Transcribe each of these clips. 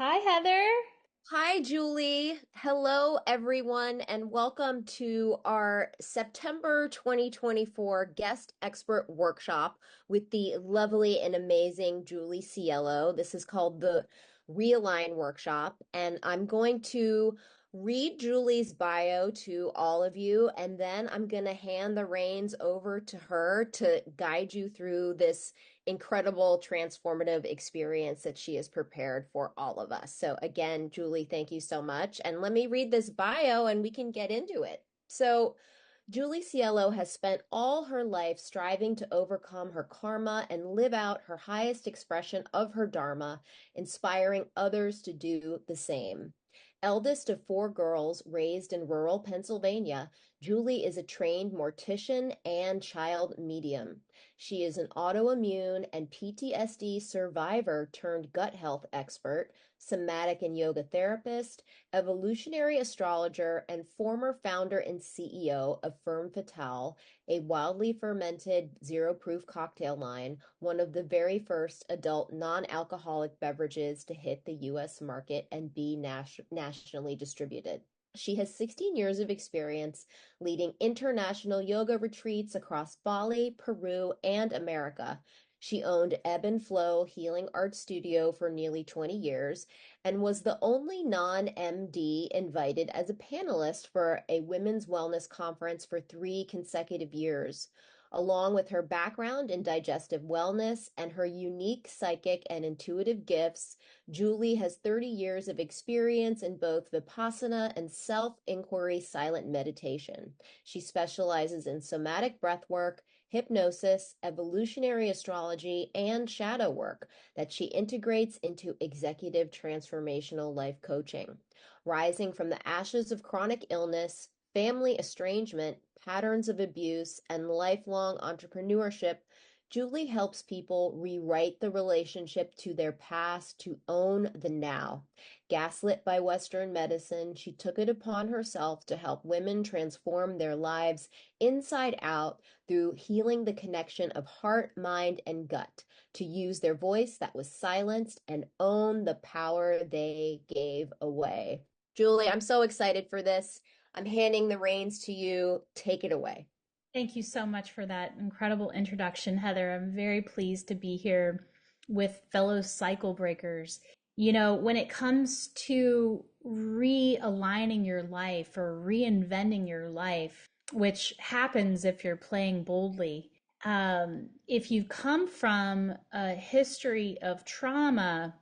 Hi, Heather. Hi, Julie. Hello, everyone, and welcome to our September 2024 guest expert workshop with the lovely and amazing Julie Cielo. This is called the ReAlign workshop, and I'm going to read Julie's bio to all of you, and then I'm going to hand the reins over to her to guide you through this incredible transformative experience that she has prepared for all of us. So again, Julie, thank you so much. And let me read this bio and we can get into it. So Julie Cielo has spent all her life striving to overcome her karma and live out her highest expression of her dharma, inspiring others to do the same. Eldest of four girls raised in rural Pennsylvania, Julie is a trained mortician and child medium. She is an autoimmune and PTSD survivor turned gut health expert, somatic and yoga therapist, evolutionary astrologer, and former founder and CEO of Firm Fatale, a wildly fermented zero proof cocktail line, one of the very first adult non alcoholic beverages to hit the US market and be nationally distributed. She has 16 years of experience leading international yoga retreats across Bali, Peru, and America. She owned Ebb and Flow Healing Art Studio for nearly 20 years and was the only non-MD invited as a panelist for a women's wellness conference for 3 consecutive years. Along with her background in digestive wellness and her unique psychic and intuitive gifts, Julie has 30 years of experience in both Vipassana and self-inquiry silent meditation. She specializes in somatic breathwork, hypnosis, evolutionary astrology, and shadow work that she integrates into executive transformational life coaching. Rising from the ashes of chronic illness, family estrangement, patterns of abuse, and lifelong entrepreneurship, Julie helps people rewrite the relationship to their past to own the now. Gaslit by Western medicine, she took it upon herself to help women transform their lives inside out through healing the connection of heart, mind, and gut, to use their voice that was silenced and own the power they gave away. Julie, I'm so excited for this. I'm handing the reins to you. Take it away. Thank you so much for that incredible introduction, Heather. I'm very pleased to be here with fellow cycle breakers. When it comes to realigning your life or reinventing your life, which happens if you're playing boldly, if you come from a history of trauma,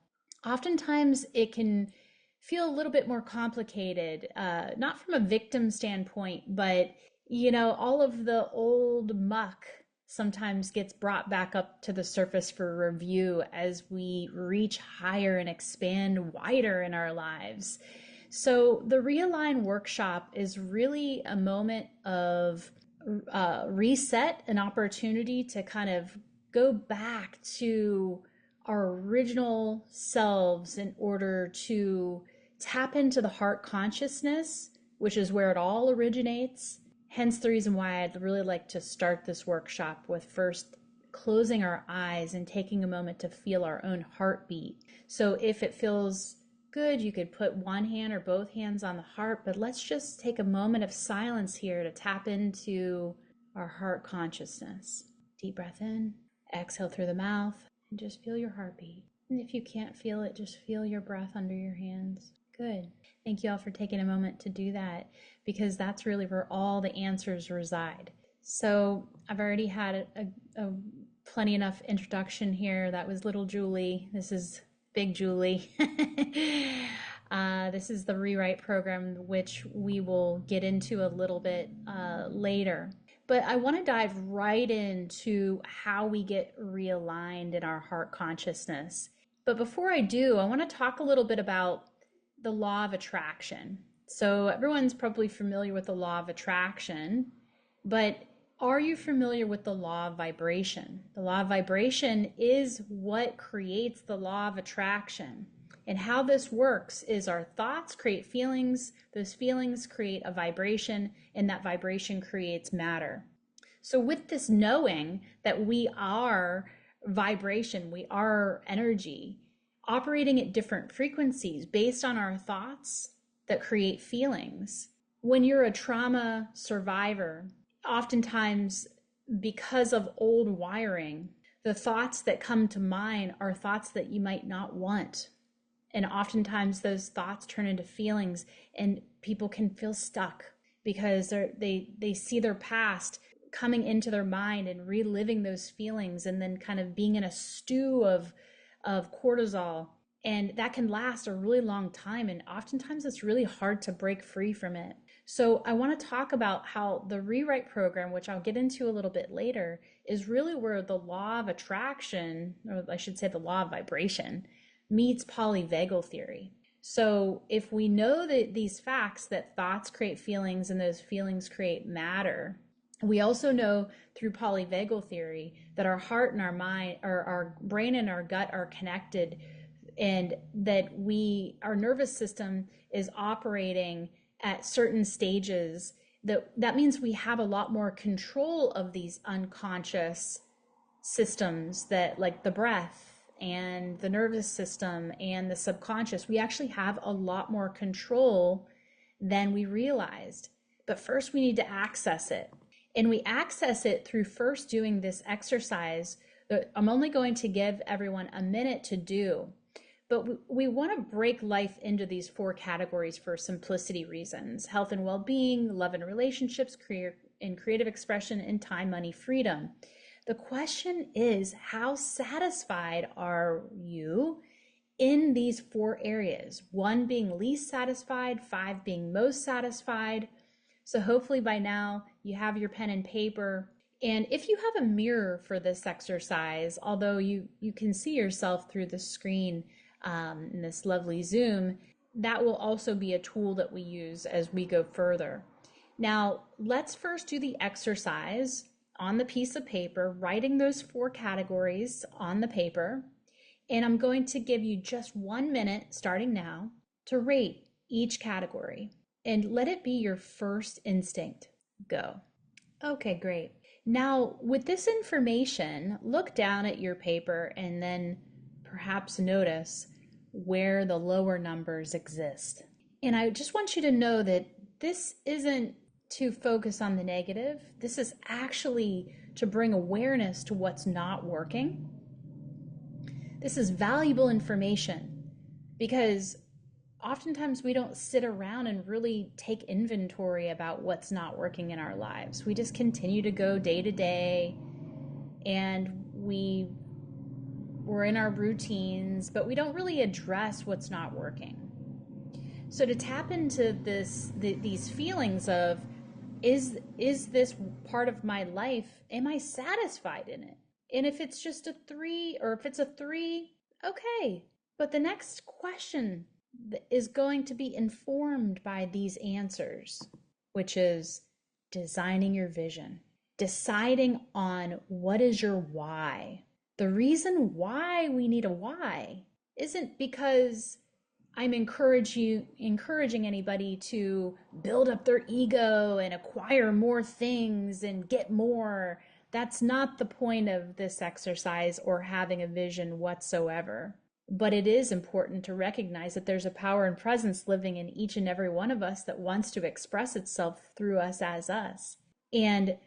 oftentimes it can feel a little bit more complicated, not from a victim standpoint, but all of the old muck sometimes gets brought back up to the surface for review as we reach higher and expand wider in our lives. So the Realign workshop is really a moment of reset, an opportunity to kind of go back to our original selves in order to tap into the heart consciousness, which is where it all originates. Hence the reason why I'd really like to start this workshop with first closing our eyes and taking a moment to feel our own heartbeat. So if it feels good, you could put one hand or both hands on the heart, but let's just take a moment of silence here to tap into our heart consciousness. Deep breath in, exhale through the mouth, and just feel your heartbeat. And if you can't feel it, just feel your breath under your hands. Good. Thank you all for taking a moment to do that, because that's really where all the answers reside. So I've already had a plenty enough introduction here. That was little Julie. This is big Julie. This is the Rewrite program, which we will get into a little bit later. But I want to dive right into how we get realigned in our heart consciousness. But before I do, I want to talk a little bit about the law of attraction. So everyone's probably familiar with the law of attraction, but are you familiar with the law of vibration? The law of vibration is what creates the law of attraction. And how this works is our thoughts create feelings, those feelings create a vibration, and that vibration creates matter. So with this knowing that we are vibration, we are energy, operating at different frequencies based on our thoughts that create feelings. When you're a trauma survivor, oftentimes because of old wiring, the thoughts that come to mind are thoughts that you might not want. And oftentimes those thoughts turn into feelings, and people can feel stuck because they see their past coming into their mind and reliving those feelings, and then kind of being in a stew of cortisol. And that can last a really long time. And oftentimes it's really hard to break free from it. So I want to talk about how the rewrite program, which I'll get into a little bit later, is really where the law of attraction, or I should say the law of vibration, meets polyvagal theory. So if we know that these facts, that thoughts create feelings and those feelings create matter, we also know through polyvagal theory that our heart and our mind, or our brain and our gut, are connected, and that our nervous system is operating at certain stages. That means we have a lot more control of these unconscious systems, that like the breath and the nervous system and the subconscious. We actually have a lot more control than we realized. But first we need to access it. And we access it through first doing this exercise that I'm only going to give everyone a minute to do. But we want to break life into these 4 categories for simplicity reasons: health and well-being, love and relationships, career and creative expression, and time, money, freedom. The question is, how satisfied are you in these 4 areas? 1 being least satisfied, 5 being most satisfied. So hopefully by now you have your pen and paper. And if you have a mirror for this exercise, although you can see yourself through the screen in this lovely Zoom, that will also be a tool that we use as we go further. Now, let's first do the exercise on the piece of paper, writing those 4 categories on the paper. And I'm going to give you just 1 minute starting now to rate each category, and let it be your first instinct. Go. Okay, great. Now, with this information, look down at your paper and then perhaps notice where the lower numbers exist. And I just want you to know that this isn't to focus on the negative. This is actually to bring awareness to what's not working. This is valuable information because oftentimes we don't sit around and really take inventory about what's not working in our lives. We just continue to go day to day, and we're in our routines, but we don't really address what's not working. So to tap into these feelings of, is this part of my life, am I satisfied in it? And if it's just a 3, or if it's a 3, okay. But the next question is going to be informed by these answers, which is designing your vision, deciding on what is your why. The reason why we need a why isn't because I'm encouraging anybody to build up their ego and acquire more things and get more. That's not the point of this exercise or having a vision whatsoever. But it is important to recognize that there's a power and presence living in each and every one of us that wants to express itself through us as us. And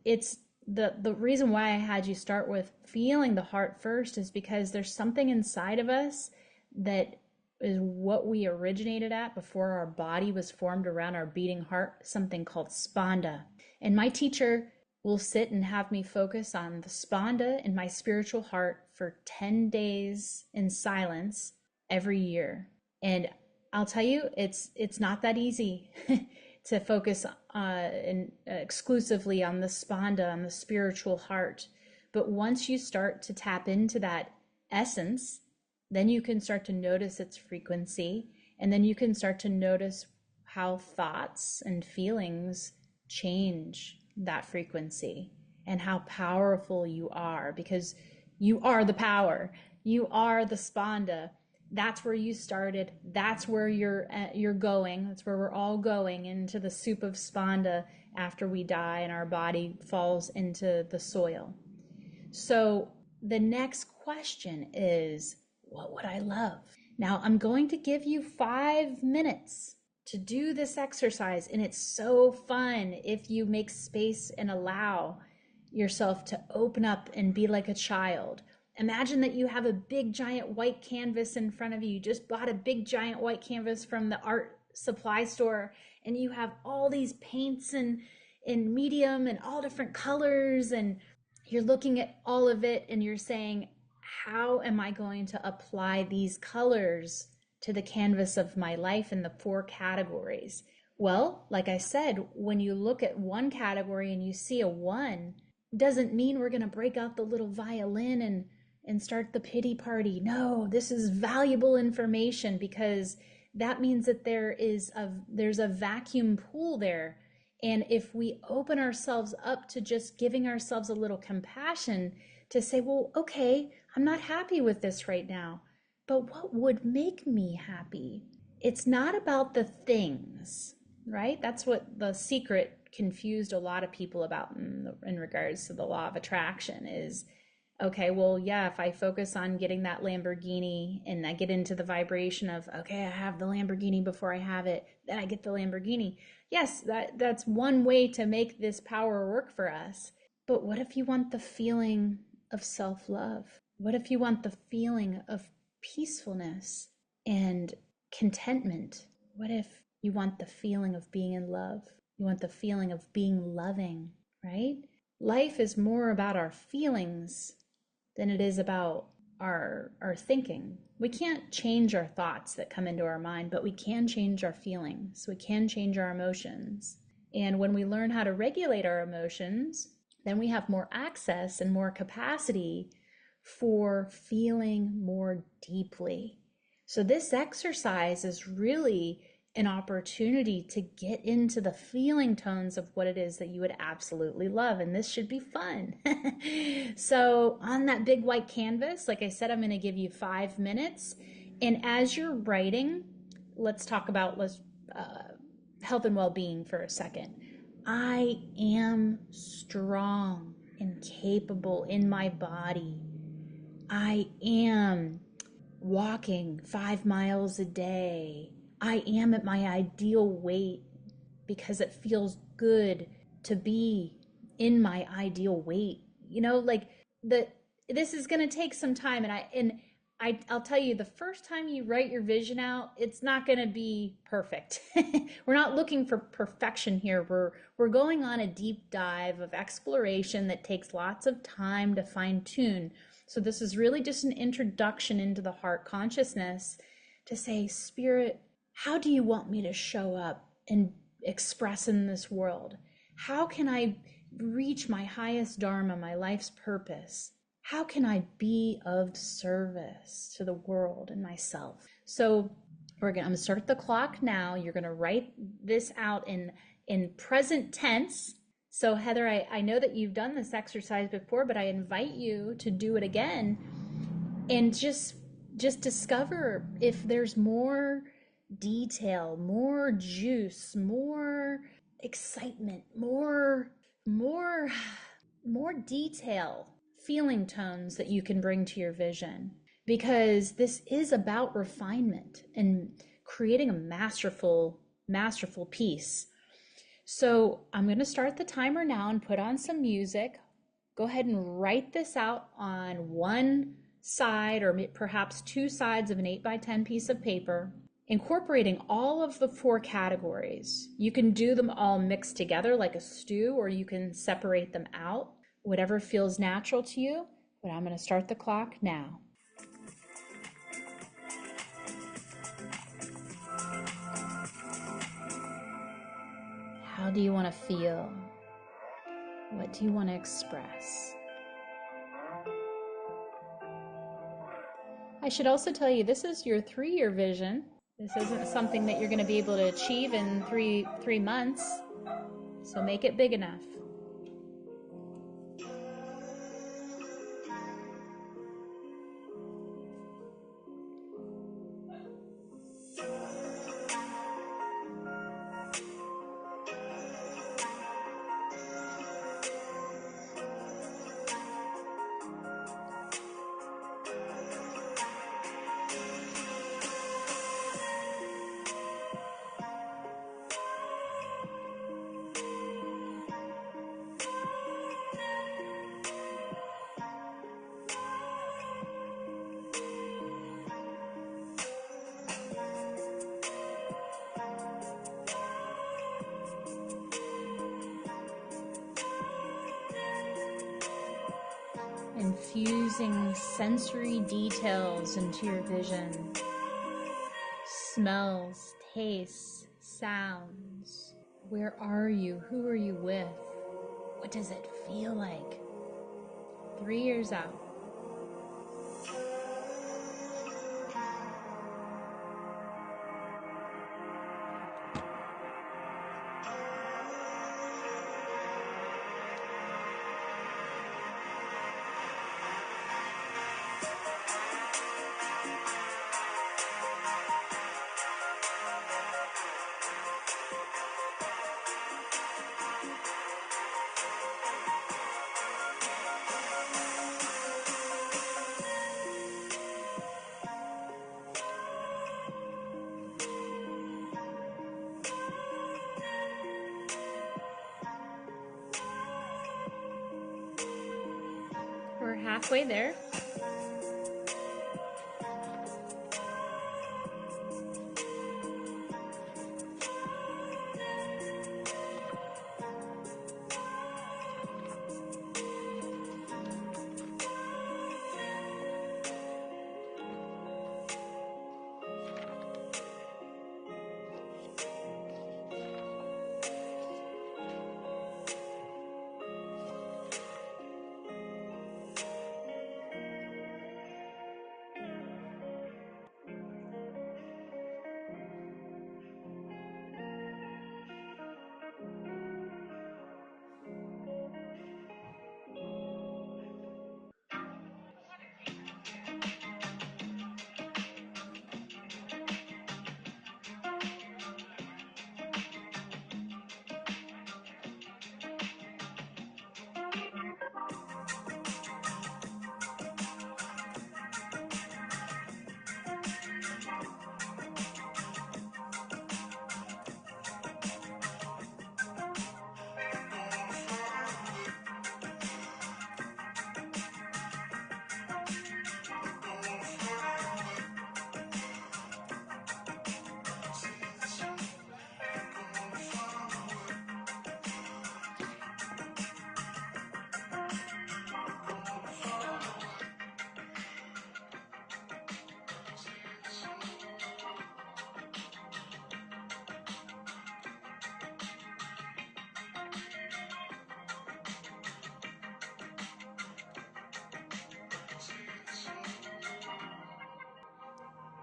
it's the reason why I had you start with feeling the heart first is because there's something inside of us that is what we originated at before our body was formed around our beating heart, something called spanda. And my teacher will sit and have me focus on the spanda in my spiritual heart for 10 days in silence every year. And I'll tell you, it's not that easy to focus exclusively on the spanda, on the spiritual heart. But once you start to tap into that essence, then you can start to notice its frequency, and then you can start to notice how thoughts and feelings change that frequency, and how powerful you are, because you are the power. You are the spanda. That's where you started. That's where you're going. That's where we're all going, into the soup of spanda after we die and our body falls into the soil. So the next question is, what would I love? Now I'm going to give you 5 minutes to do this exercise, and it's so fun if you make space and allow yourself to open up and be like a child. Imagine that you have a big giant white canvas in front of you. You just bought a big giant white canvas from the art supply store, and you have all these paints and in medium and all different colors, and you're looking at all of it and you're saying, how am I going to apply these colors to the canvas of my life in the 4 categories? Well, like I said, when you look at one category and you see a 1, doesn't mean we're going to break out the little violin and start the pity party. No, this is valuable information, because that means that there's a vacuum pool there. And if we open ourselves up to just giving ourselves a little compassion to say, well, okay, I'm not happy with this right now, but what would make me happy? It's not about the things, right? That's what The Secret confused a lot of people about in regards to the law of attraction is, okay, well, yeah, if I focus on getting that Lamborghini and I get into the vibration of, okay, I have the Lamborghini before I have it, then I get the Lamborghini. Yes, that's one way to make this power work for us. But what if you want the feeling of self-love? What if you want the feeling of peacefulness and contentment? What if you want the feeling of being in love? You want the feeling of being loving, right? Life is more about our feelings than it is about our thinking. We can't change our thoughts that come into our mind, but we can change our feelings. We can change our emotions. And when we learn how to regulate our emotions, then we have more access and more capacity for feeling more deeply. So this exercise is really an opportunity to get into the feeling tones of what it is that you would absolutely love. And this should be fun. So on that big white canvas, like I said, I'm going to give you 5 minutes. And as you're writing, let's talk about health and well-being for a second. I am strong and capable in my body. I am walking 5 miles a day. I am at my ideal weight because it feels good to be in my ideal weight. Like this is going to take some time, I'll tell you, the first time you write your vision out, it's not going to be perfect. We're not looking for perfection here. We're going on a deep dive of exploration that takes lots of time to fine tune. So this is really just an introduction into the heart consciousness to say, Spirit, how do you want me to show up and express in this world? How can I reach my highest dharma, my life's purpose? How can I be of service to the world and myself? So I'm going to start the clock now. You're going to write this out in present tense. So Heather, I know that you've done this exercise before, but I invite you to do it again and just discover if there's more detail, more juice, more excitement, more detail, feeling tones that you can bring to your vision, because this is about refinement and creating a masterful piece. So I'm going to start the timer now and put on some music. Go ahead and write this out on one side or perhaps 2 sides of an 8x10 piece of paper, incorporating all of the 4 categories. You can do them all mixed together like a stew, or you can separate them out, whatever feels natural to you. But I'm going to start the clock now. How do you want to feel? What do you want to express? I should also tell you, this is your 3-year vision. This isn't something that you're going to be able to achieve in three months. So make it big enough. infusing sensory details into your vision. Smells, tastes, sounds. Where are you? Who are you with? What does it feel like? 3 years out. We're halfway there.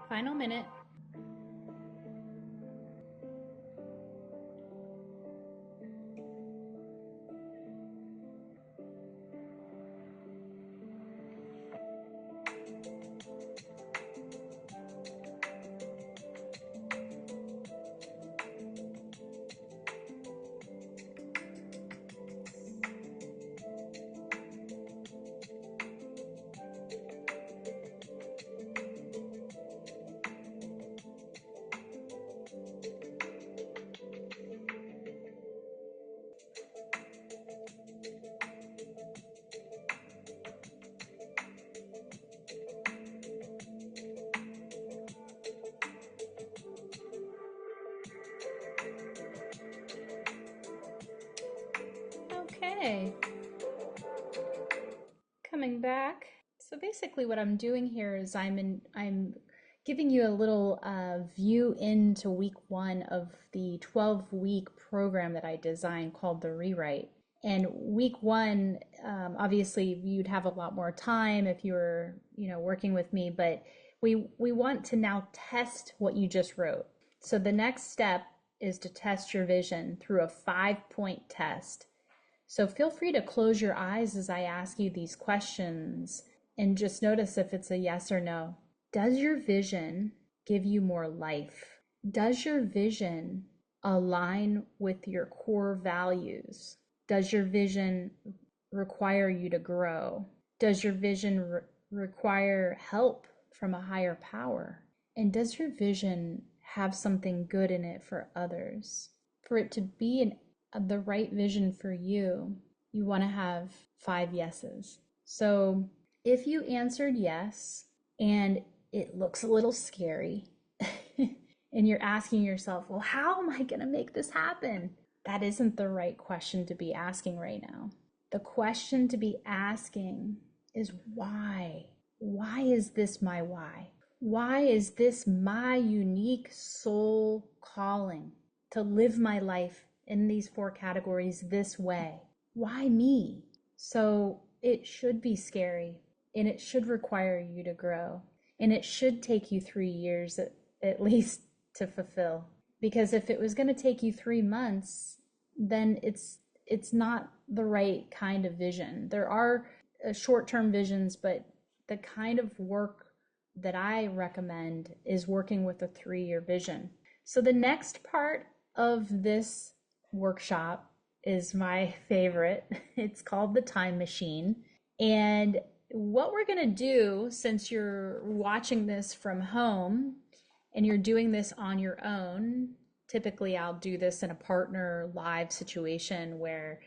Final minute. Okay. Coming back. So basically what I'm doing here is I'm giving you a little view into week 1 of the 12-week program that I designed called the Rewrite. And week 1, obviously you'd have a lot more time if you were, working with me, but we want to now test what you just wrote. So the next step is to test your vision through a 5-point test. So feel free to close your eyes as I ask you these questions and just notice if it's a yes or no. Does your vision give you more life? Does your vision align with your core values? Does your vision require you to grow? Does your vision require help from a higher power? And does your vision have something good in it for others? For it to be the right vision for you, you want to have 5 yeses. So if you answered yes and it looks a little scary and you're asking yourself, well, how am I going to make this happen? That isn't the right question to be asking right now. The question to be asking is why. Why is this my why? Why is this my unique soul calling to live my life in these four categories this way? Why me? So it should be scary, and it should require you to grow, and it should take you 3 years at least to fulfill. Because if it was going to take you 3 months, then it's not the right kind of vision. There are short-term visions, but the kind of work that I recommend is working with a 3-year vision. So the next part of this workshop is my favorite. It's called the time machine. And what we're going to do, since you're watching this from home and you're doing this on your own, typically I'll do this in a partner live situation where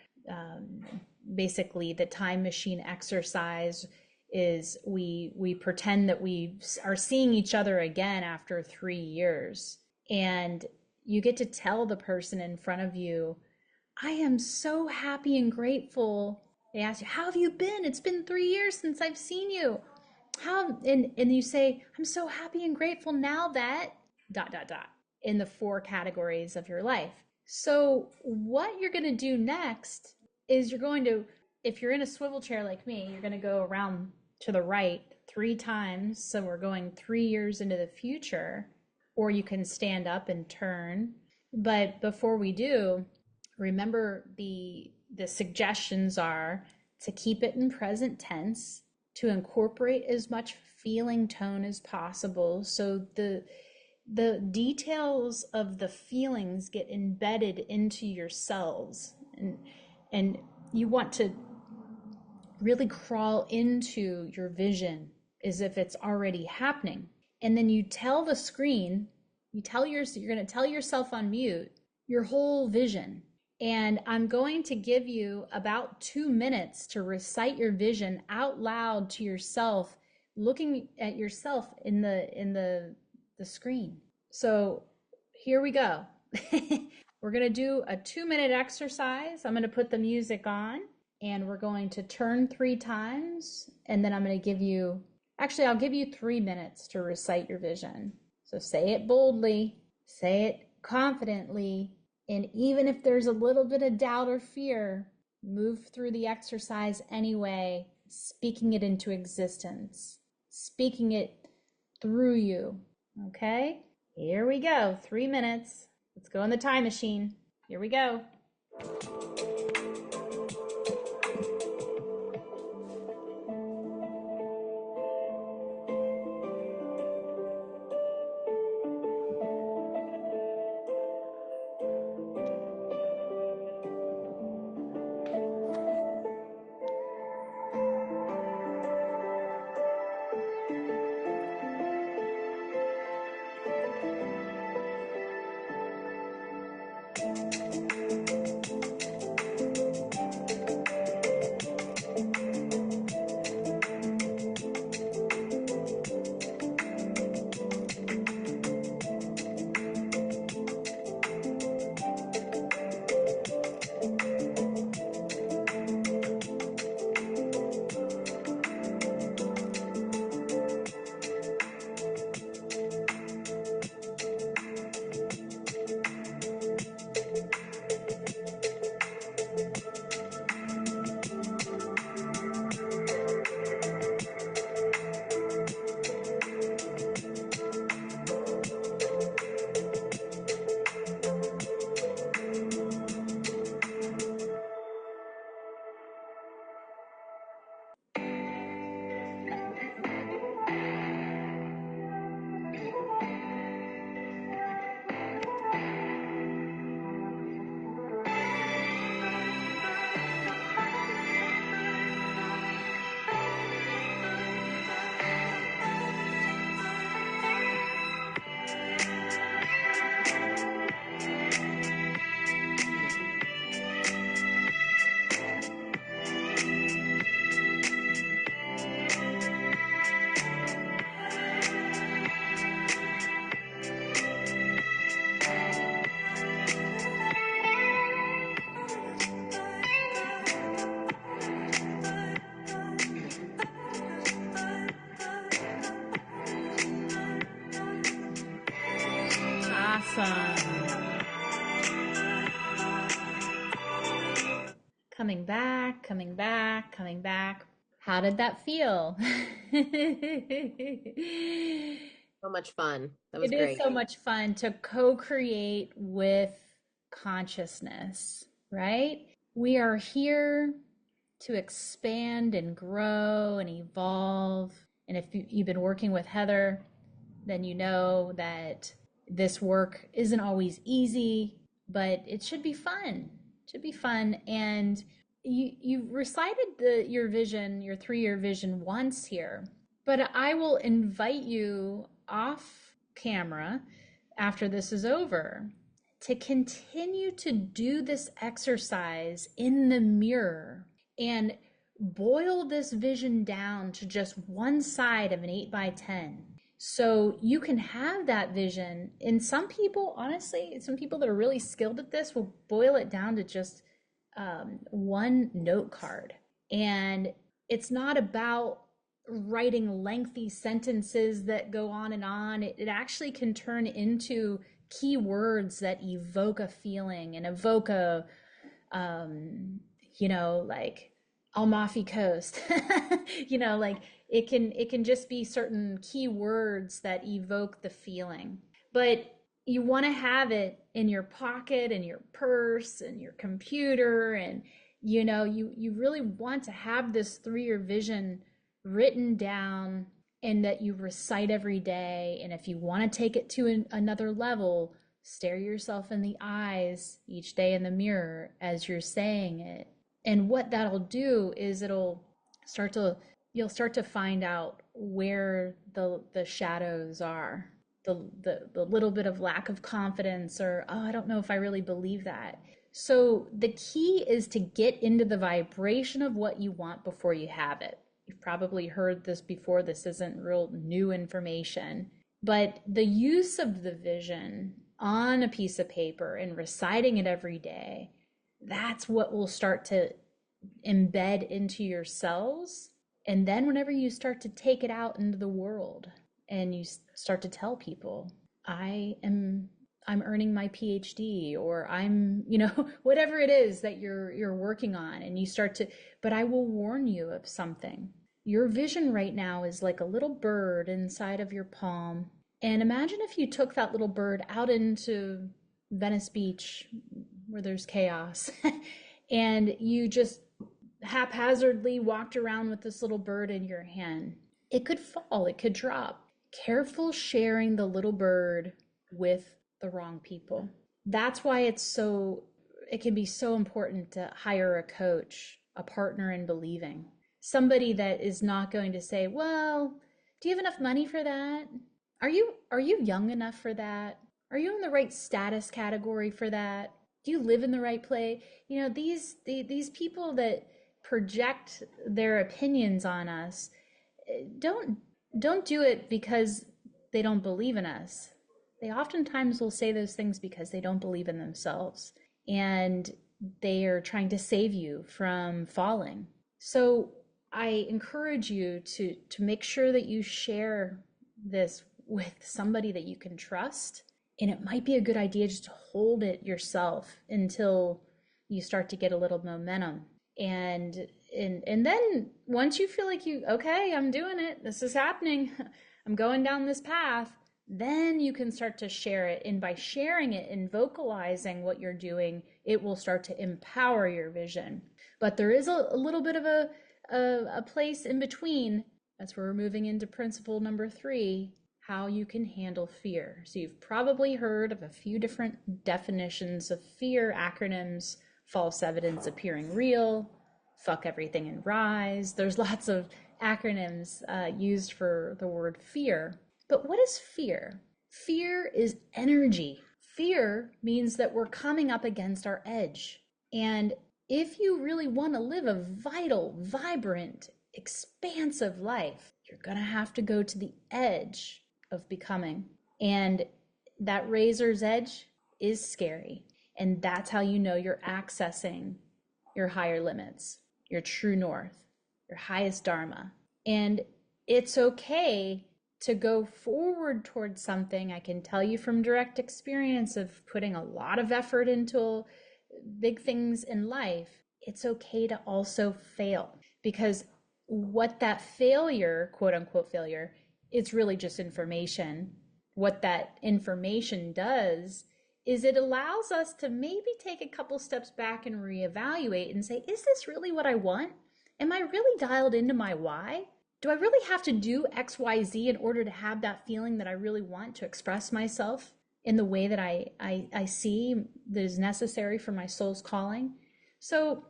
basically the time machine exercise is we pretend that we are seeing each other again after 3 years, and you get to tell the person in front of you, I am so happy and grateful. They ask you, how have you been? It's been 3 years since I've seen you. How, and you say, I'm so happy and grateful now that dot dot dot in the four categories of your life. So what you're going to do next is you're going to, if you're in a swivel chair like me, you're going to go around to the right 3 times. So we're going 3 years into the future, or you can stand up and turn. But before we do, remember the suggestions are to keep it in present tense, to incorporate as much feeling tone as possible, so the details of the feelings get embedded into your cells, and you want to really crawl into your vision as if it's already happening. And then you tell the screen, you're going to tell yourself on mute your whole vision. And I'm going to give you about 2 minutes to recite your vision out loud to yourself, looking at yourself in the screen. So here we go. We're going to do a 2-minute exercise. I'm going to put the music on, and we're going to turn 3 times, and then I'm going to give you, actually, I'll give you 3 minutes to recite your vision. So say it boldly, say it confidently, and even if there's a little bit of doubt or fear, move through the exercise anyway, speaking it into existence, speaking it through you. Okay? Here we go. 3 minutes. Let's go in the time machine. Here we go. Awesome. Coming back, coming back, coming back. How did that feel? So much fun. That was It is great. so much fun to co-create with consciousness, right? We are here to expand and grow and evolve. And if you've been working with Heather, then you know that this work isn't always easy, but it should be fun. It should be fun. And you recited your vision, your 3-year vision once here, but I will invite you off camera after this is over to continue to do this exercise in the mirror and boil this vision down to just one side of an 8 by 10. So you can have that vision. And some people, honestly, some people that are really skilled at this will boil it down to just one note card. And it's not about writing lengthy sentences that go on and on. It actually can turn into key words that evoke a feeling and evoke a, like Amalfi Coast, like it can just be certain key words that evoke the feeling. But you want to have it in your pocket, in your purse, and your computer, and you really want to have this 3-year vision written down and that you recite every day. And if you want to take it to another level, stare yourself in the eyes each day in the mirror as you're saying it. And what that'll do is you'll start to find out where the shadows are, the little bit of lack of confidence, or, oh, I don't know if I really believe that. So the key is to get into the vibration of what you want before you have it. You've probably heard this before. This isn't real new information, but the use of the vision on a piece of paper and reciting it every day, that's what will start to embed into your cells. And then whenever you start to take it out into the world and you start to tell people, I'm earning my PhD, or I'm, whatever it is that you're working on, and you start to, but I will warn you of something. Your vision right now is like a little bird inside of your palm. And imagine if you took that little bird out into Venice Beach where there's chaos and you just haphazardly walked around with this little bird in your hand. It could fall, it could drop. Careful sharing the little bird with the wrong people. That's why it can be so important to hire a coach, a partner in believing. Somebody that is not going to say, well, do you have enough money for that? Are you young enough for that? Are you in the right status category for that? Do you live in the right place? These people that project their opinions on us, don't do it because they don't believe in us. They oftentimes will say those things because they don't believe in themselves, and they are trying to save you from falling. So I encourage you to make sure that you share this with somebody that you can trust. And it might be a good idea just to hold it yourself until you start to get a little momentum. And then once you feel like okay, I'm doing it, this is happening, I'm going down this path, then you can start to share it. And by sharing it and vocalizing what you're doing, it will start to empower your vision. But there is a little bit of a place in between. That's where we're moving into principle number 3, how you can handle fear. So you've probably heard of a few different definitions of fear, acronyms: false evidence appearing real, fuck everything and rise. There's lots of acronyms used for the word fear. But what is fear? Fear is energy. Fear means that we're coming up against our edge. And if you really want to live a vital, vibrant, expansive life, you're going to have to go to the edge of becoming. And that razor's edge is scary. And that's how you know you're accessing your higher limits, your true north, your highest dharma. And it's okay to go forward towards something, I can tell you from direct experience of putting a lot of effort into big things in life, it's okay to also fail, because what that failure, quote unquote failure, it's really just information. What that information does is it allows us to maybe take a couple steps back and reevaluate and say, is this really what I want? Am I really dialed into my why? Do I really have to do XYZ in order to have that feeling that I really want to express myself in the way that I see that is necessary for my soul's calling? So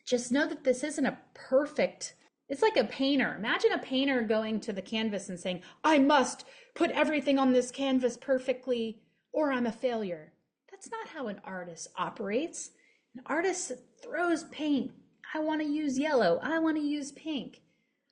just know that this isn't a perfect, it's like a painter. Imagine a painter going to the canvas and saying, I must put everything on this canvas perfectly or I'm a failure. That's not how an artist operates. An artist throws paint. I want to use yellow. I want to use pink.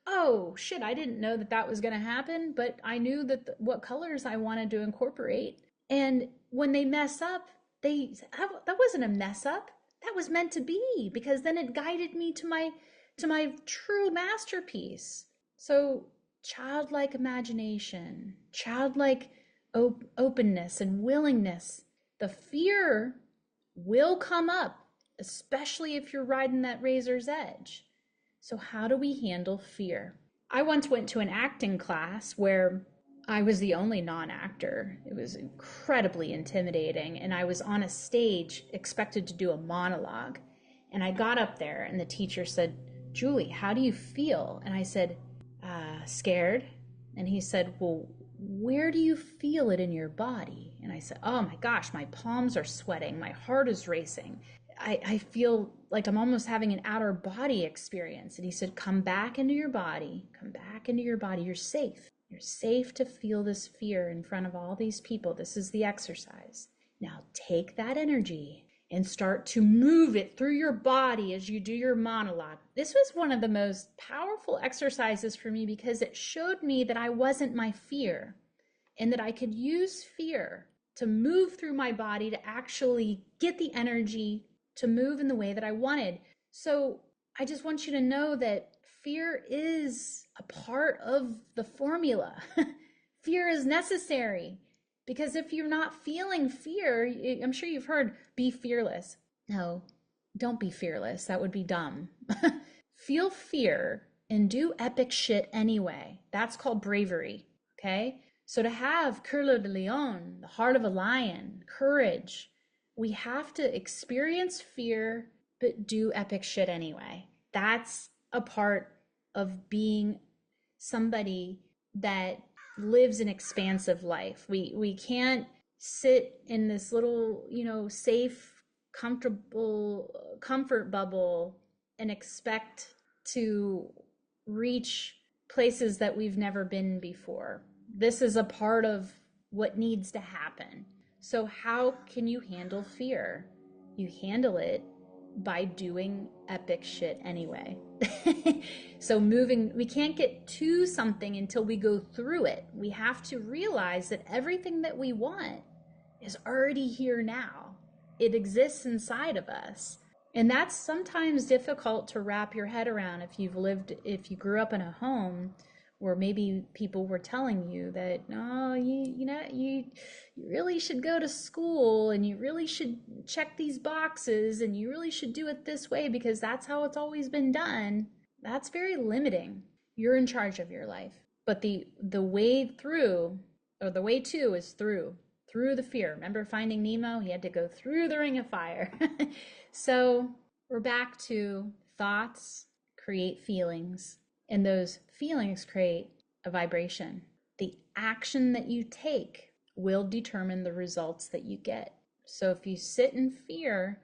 Oh shit, I didn't know that that was going to happen, but I knew that what colors I wanted to incorporate. And when they mess up, that wasn't a mess up. That was meant to be, because then it guided me to my true masterpiece. So childlike imagination, childlike openness and willingness. The fear will come up, especially if you're riding that razor's edge. So how do we handle fear? I once went to an acting class where I was the only non-actor. It was incredibly intimidating, and I was on a stage expected to do a monologue. And I got up there and the teacher said, Julie, how do you feel? And I said, scared. And he said, well, where do you feel it in your body? And I said, oh my gosh, my palms are sweating. My heart is racing. I feel like I'm almost having an outer body experience. And he said, come back into your body. Come back into your body. You're safe. You're safe to feel this fear in front of all these people. This is the exercise. Now take that energy and start to move it through your body as you do your monologue. This was one of the most powerful exercises for me because it showed me that I wasn't my fear and that I could use fear to move through my body to actually get the energy to move in the way that I wanted. So I just want you to know that fear is a part of the formula. Fear is necessary. Because if you're not feeling fear, I'm sure you've heard, be fearless. No, don't be fearless. That would be dumb. Feel fear and do epic shit anyway. That's called bravery, okay? So to have cœur de lion, the heart of a lion, courage, we have to experience fear, but do epic shit anyway. That's a part of being somebody that lives an expansive life. We can't sit in this little, safe, comfortable comfort bubble and expect to reach places that we've never been before. This is a part of what needs to happen. So how can you handle fear? You handle it by doing epic shit anyway. So we can't get to something until we go through it. We have to realize that everything that we want is already here now. It exists inside of us. And that's sometimes difficult to wrap your head around if you grew up in a home where maybe people were telling you that, oh, you really should go to school and you really should check these boxes and you really should do it this way because that's how it's always been done. That's very limiting. You're in charge of your life. But the way through, or the way to, is through the fear. Remember Finding Nemo? He had to go through the ring of fire. So we're back to thoughts create feelings. And those feelings create a vibration. The action that you take will determine the results that you get. So if you sit in fear,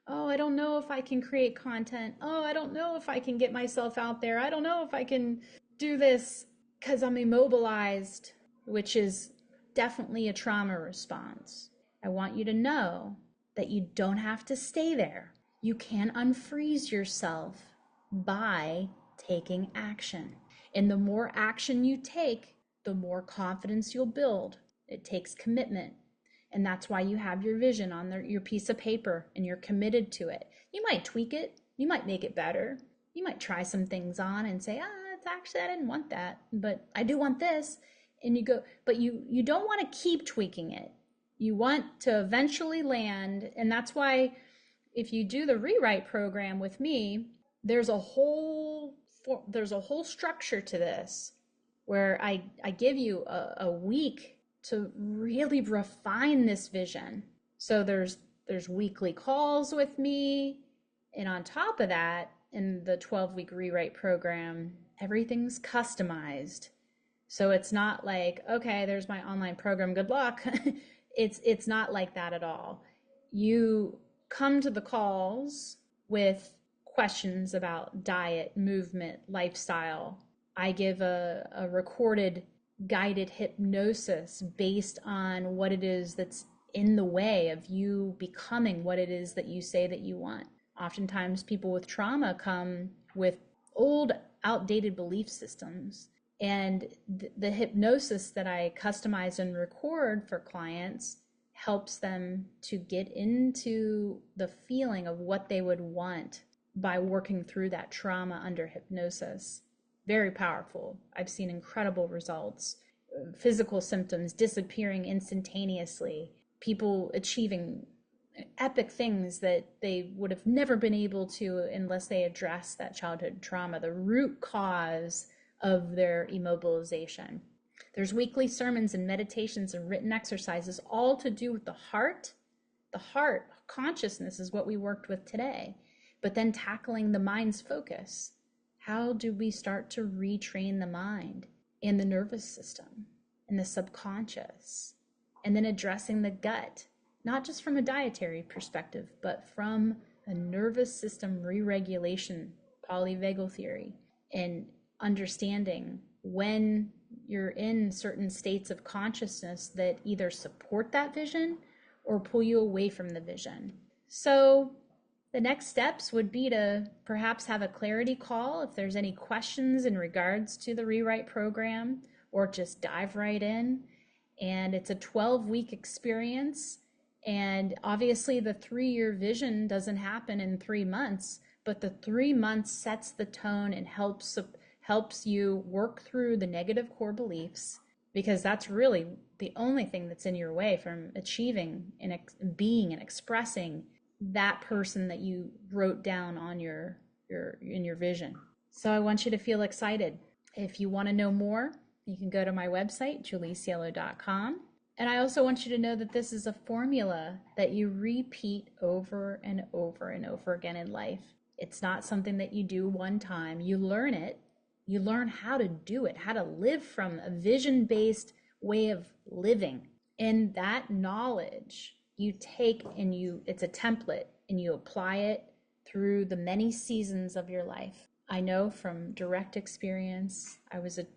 oh, I don't know if I can create content. Oh, I don't know if I can get myself out there. I don't know if I can do this because I'm immobilized, which is definitely a trauma response. I want you to know that you don't have to stay there. You can unfreeze yourself by taking action. And the more action you take, the more confidence you'll build. It takes commitment. And that's why you have your vision on your piece of paper and you're committed to it. You might tweak it. You might make it better. You might try some things on and say, it's actually, I didn't want that, but I do want this. and you go, but you don't want to keep tweaking it. You want to eventually land, and that's why if you do the rewrite program with me, there's a whole there's a whole structure to this where I give you a week to really refine this vision. So there's weekly calls with me, and on top of that, in the 12-week rewrite program, everything's customized. So it's not like, okay, there's my online program, good luck. It's not like that at all. You come to the calls with questions about diet, movement, lifestyle. I give a recorded guided hypnosis based on what it is that's in the way of you becoming what it is that you say that you want. Oftentimes, people with trauma come with old, outdated belief systems. And the hypnosis that I customize and record for clients helps them to get into the feeling of what they would want by working through that trauma under hypnosis. Very powerful. I've seen incredible results. Physical symptoms disappearing instantaneously, people achieving epic things that they would have never been able to unless they address that childhood trauma, the root cause of their immobilization. There's weekly sermons and meditations and written exercises, all to do with the heart. The heart, consciousness is what we worked with today, but then tackling the mind's focus. How do we start to retrain the mind and the nervous system and the subconscious? And then addressing the gut, not just from a dietary perspective, but from a nervous system re-regulation, polyvagal theory, and understanding when you're in certain states of consciousness that either support that vision or pull you away from the vision. So the next steps would be to perhaps have a clarity call if there's any questions in regards to the rewrite program, or just dive right in. And it's a 12-week experience. And obviously the 3-year vision doesn't happen in 3 months, but the 3 months sets the tone and helps you work through the negative core beliefs, because that's really the only thing that's in your way from achieving and being and expressing that person that you wrote down on your in your vision. So I want you to feel excited. If you want to know more, you can go to my website, juliecielo.com. And I also want you to know that this is a formula that you repeat over and over and over again in life. It's not something that you do one time. You learn it. You learn how to do it, how to live from a vision-based way of living. And that knowledge you take and it's a template, and you apply it through the many seasons of your life. I know from direct experience, I was a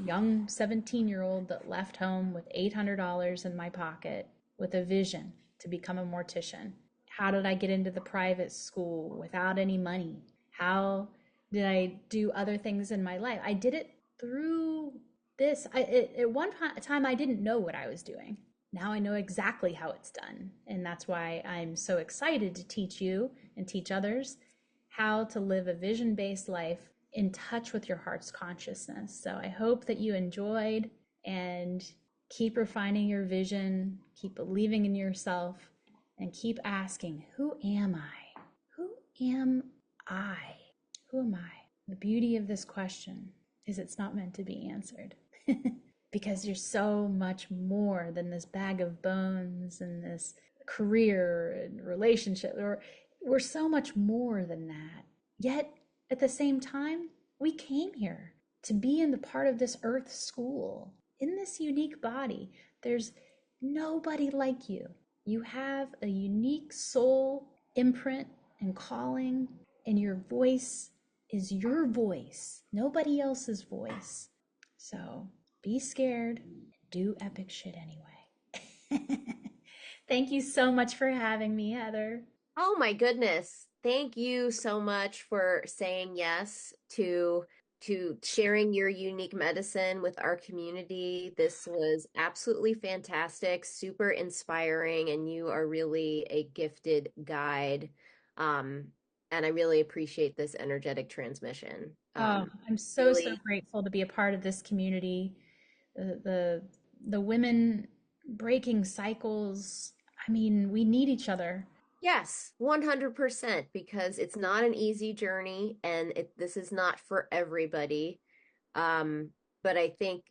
young 17-year-old that left home with $800 in my pocket with a vision to become a mortician. How did I get into the private school without any money? How did I do other things in my life? I did it through this. At one time, I didn't know what I was doing. Now I know exactly how it's done. And that's why I'm so excited to teach you and teach others how to live a vision-based life in touch with your heart's consciousness. So I hope that you enjoyed, and keep refining your vision, keep believing in yourself, and keep asking, who am I? Who am I? Who am I? The beauty of this question is it's not meant to be answered. Because you're so much more than this bag of bones and this career and relationship. We're so much more than that. Yet, at the same time, we came here to be in the part of this earth school, in this unique body. There's nobody like you. You have a unique soul imprint and calling, and your voice is your voice, nobody else's voice. So be scared, do epic shit anyway. Thank you so much for having me, Heather. Oh my goodness. Thank you so much for saying yes to sharing your unique medicine with our community. This was absolutely fantastic, super inspiring, and you are really a gifted guide. Um, and I really appreciate this energetic transmission. Oh, I'm so Really, grateful to be a part of this community. the the women breaking cycles. I mean, we need each other. Yes, 100%, because it's not an easy journey and this is not for everybody. Um, but I think,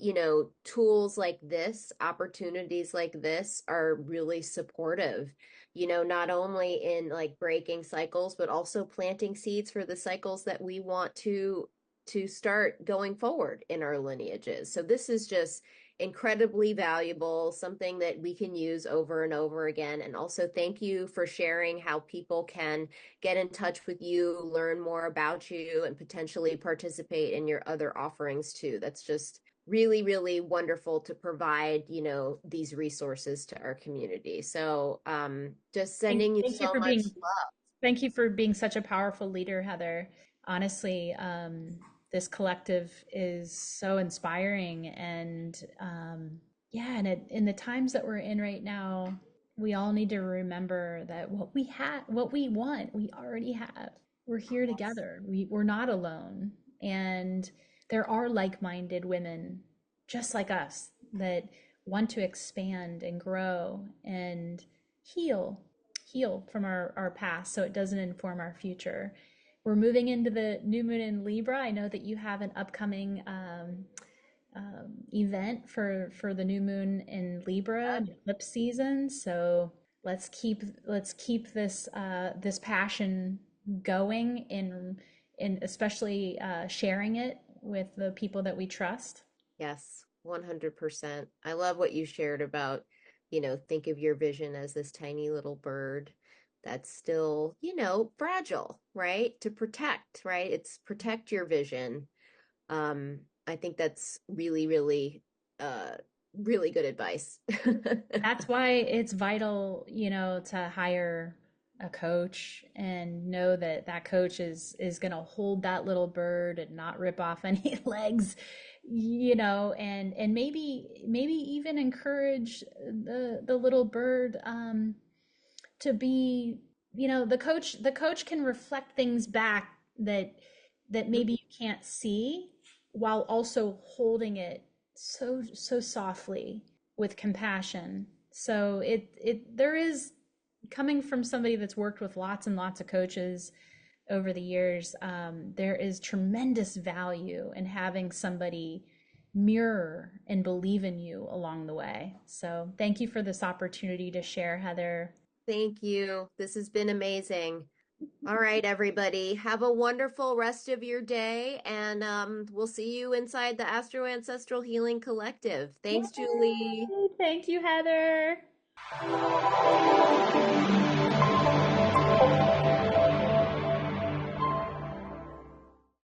tools like this, opportunities like this are really supportive, not only in like breaking cycles, but also planting seeds for the cycles that we want to start going forward in our lineages. So this is just incredibly valuable, something that we can use over and over again. And also thank you for sharing how people can get in touch with you, learn more about you, and potentially participate in your other offerings too. That's just really, really wonderful to provide, these resources to our community. So just sending you Thank you so for much being love. Thank you for being such a powerful leader, Heather. Honestly, this collective is so inspiring, and yeah, and in the times that we're in right now, we all need to remember that what we want, we already have. We're here Yes. together. We're not alone, and there are like-minded women just like us that want to expand and grow and heal from our past so it doesn't inform our future. We're moving into the new moon in Libra. I know that you have an upcoming event for the new moon in Libra, an eclipse season. So let's keep this this passion going in especially sharing it with the people that we trust. Yes, 100%. I love what you shared about, think of your vision as this tiny little bird that's still, fragile, right? To protect, right? It's protect your vision. I think that's really, really, uh, really good advice. That's why it's vital, to hire a coach and know that that coach is going to hold that little bird and not rip off any legs, and maybe even encourage the little bird to be, the coach can reflect things back that maybe you can't see while also holding it so softly with compassion. So it there is, coming from somebody that's worked with lots and lots of coaches over the years, there is tremendous value in having somebody mirror and believe in you along the way. So thank you for this opportunity to share, Heather. Thank you. This has been amazing. All right, everybody. Have a wonderful rest of your day, and we'll see you inside the Astro Ancestral Healing Collective. Thanks, Julie. Yay! Thank you, Heather.